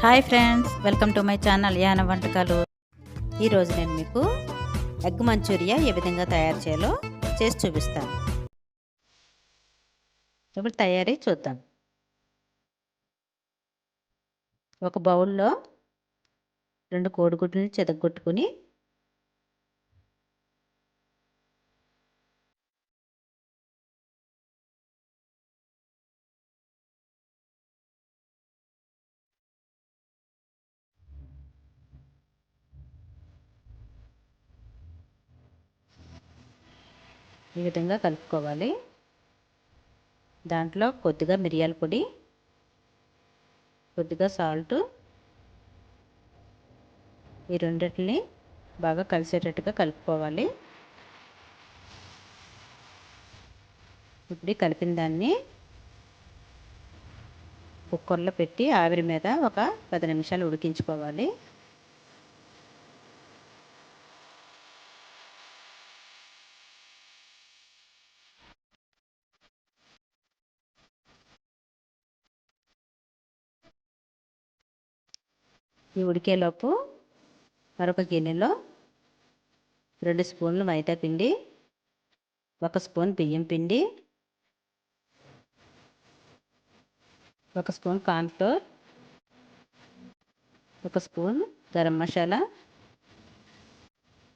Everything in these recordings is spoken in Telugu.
Hi friends, welcome to my channel Yana వంటకాలు. ఈరోజు నేను మీకు ఎగ్ మంచూరియా ఏ విధంగా తయారు చేయాలో చేసి చూపిస్తాను. ఇప్పుడు తయారీ చూద్దాం. ఒక బౌల్లో 2 కోడిగుడ్లని చెదగొట్టుకుని ఈ విధంగా కలుపుకోవాలి. దాంట్లో కొద్దిగా మిరియాల పొడి, కొద్దిగా సాల్ట్, ఈ రెండింటిని బాగా కలిసేటట్టుగా కలుపుకోవాలి. ఇప్పుడు కలిపిన దాన్ని కుక్కర్లో పెట్టి ఆవిరి మీద ఒక 10 నిమిషాలు ఉడికించుకోవాలి. ఈ ఉడికేలోపు మరొక గిన్నెలో 2 స్పూన్లు మైదా పిండి, 1 స్పూన్ బియ్యం పిండి, 1 spoon cornflour, 1 spoon garam masala,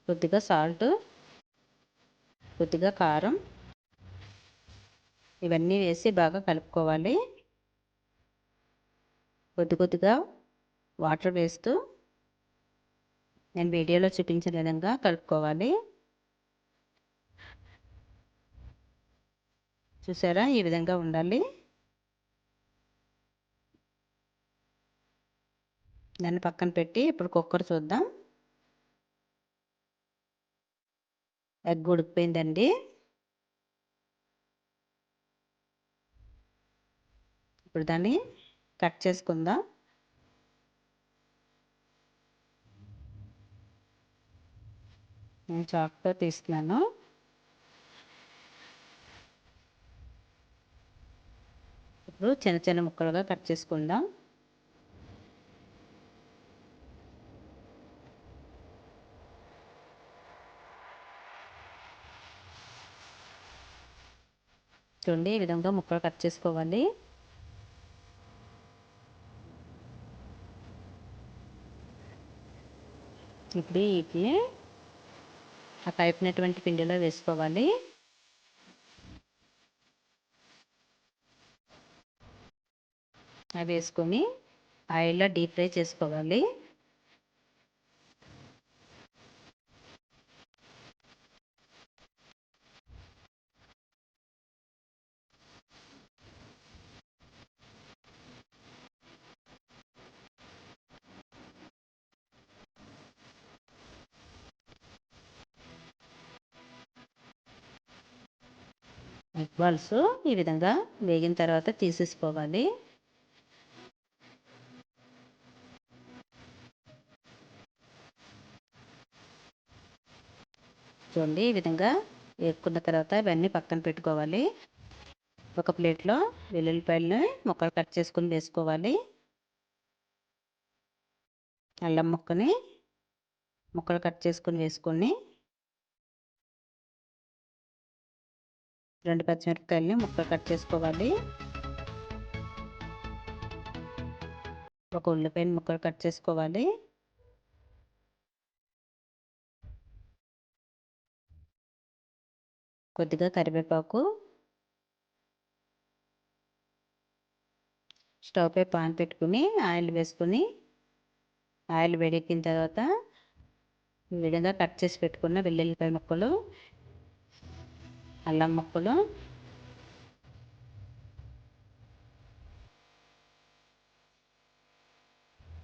కొద్దిగా సాల్ట్, కొద్దిగా కారం, ఇవన్నీ వేసి బాగా కలుపుకోవాలి. కొద్దిగా వాటర్ వేస్తూ నేను వీడియోలో చూపించిన విధంగా కలుపుకోవాలి. చూసారా, ఈ విధంగా ఉండాలి. దాన్ని పక్కన పెట్టి ఇప్పుడు కుక్కర్ చూద్దాం. ఎగ్ ఉడికిపోయిందండి. ఇప్పుడు దాన్ని కట్ చేసుకుందాం. నేను చాక్తో తీస్తున్నాను. ఇప్పుడు చిన్న చిన్న ముక్కలుగా కట్ చేసుకుందాం. చూడండి, ఈ విధంగా ముక్కలు కట్ చేసుకోవాలి. ఇప్పుడు వీటిని ఆ కలిపినటువంటి పిండిలో వేసుకోవాలి. అవి వేసుకొని ఆయిల్లో డీప్ ఫ్రై చేసుకోవాలి. ఎగ్ బాల్స్ ఈ విధంగా వేగిన తర్వాత తీసేసుకోవాలి. చూడండి, ఈ విధంగా వేసుకున్న తర్వాత ఇవన్నీ పక్కన పెట్టుకోవాలి. ఒక ప్లేట్లో వెల్లుల్లిపాయలను ముక్కలు కట్ చేసుకుని వేసుకోవాలి. అల్లం ముక్కని ముక్కలు కట్ చేసుకుని వేసుకొని 2 పచ్చిమిరపకాయలని ముక్కలు కట్ చేసుకోవాలి. ఒక ఉల్లిపాయని ముక్కలు కట్ చేసుకోవాలి. కొద్దిగా కరివేపాకు, స్టవ్ పై పాన్ పెట్టుకుని ఆయిల్ వేసుకుని ఆయిల్ వేడెక్కిన తర్వాత ఈ విధంగా కట్ చేసి పెట్టుకున్న వెల్లుల్లిపాయ ముక్కలు, అల్లం ముక్కలు,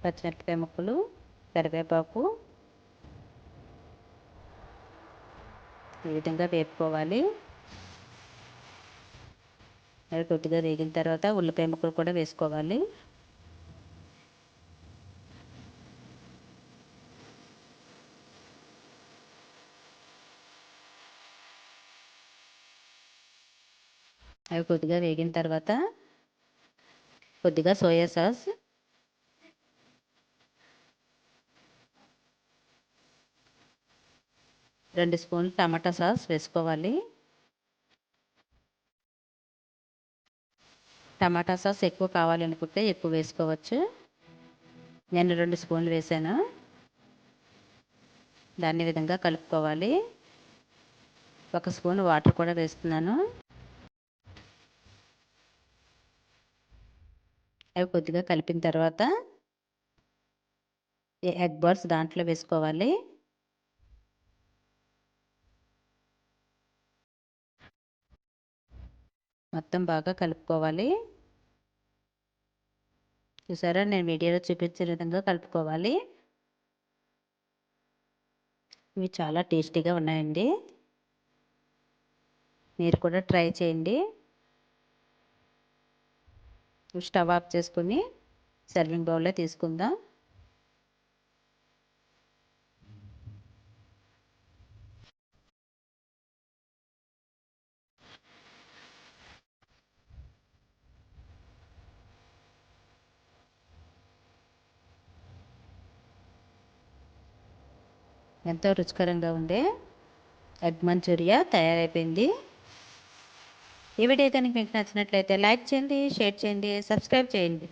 పచ్చిమిరపకాయ ముక్కలు, కరివేపాకు ఈ విధంగా వేపుకోవాలి. అవి కొద్దిగా వేగిన తర్వాత ఉల్లిపాయ ముక్కలు కూడా వేసుకోవాలి. అవి కొద్దిగా వేగిన తర్వాత కొద్దిగా సోయా సాస్, 2 స్పూన్లు టమాటా సాస్ వేసుకోవాలి. టమాటా సాస్ ఎక్కువ కావాలనుకుంటే ఎక్కువ వేసుకోవచ్చు. నేను 2 స్పూన్లు వేసాను. దాన్ని ఈ విధంగా కలుపుకోవాలి. 1 స్పూన్ వాటర్ కూడా వేస్తున్నాను. అవి కొద్దిగా కలిపిన తర్వాత ఈ ఎగ్ బాల్స్ దాంట్లో వేసుకోవాలి. మొత్తం బాగా కలుపుకోవాలి. చూసారా, నేను వీడియోలో చూపించిన విధంగా కలుపుకోవాలి. ఇవి చాలా టేస్టీగా ఉన్నాయండి. మీరు కూడా ట్రై చేయండి. స్టవ్ ఆఫ్ చేసుకుని సర్వింగ్ బౌల్లో తీసుకుందాం. ఎంతో రుచికరంగా ఉండే ఎగ్ మంచూరియా తయారైపోయింది. ఈ వీడియో కనుక మీకు నచ్చినట్లయితే లైక్ చేయండి, షేర్ చేయండి, సబ్స్క్రైబ్ చేయండి.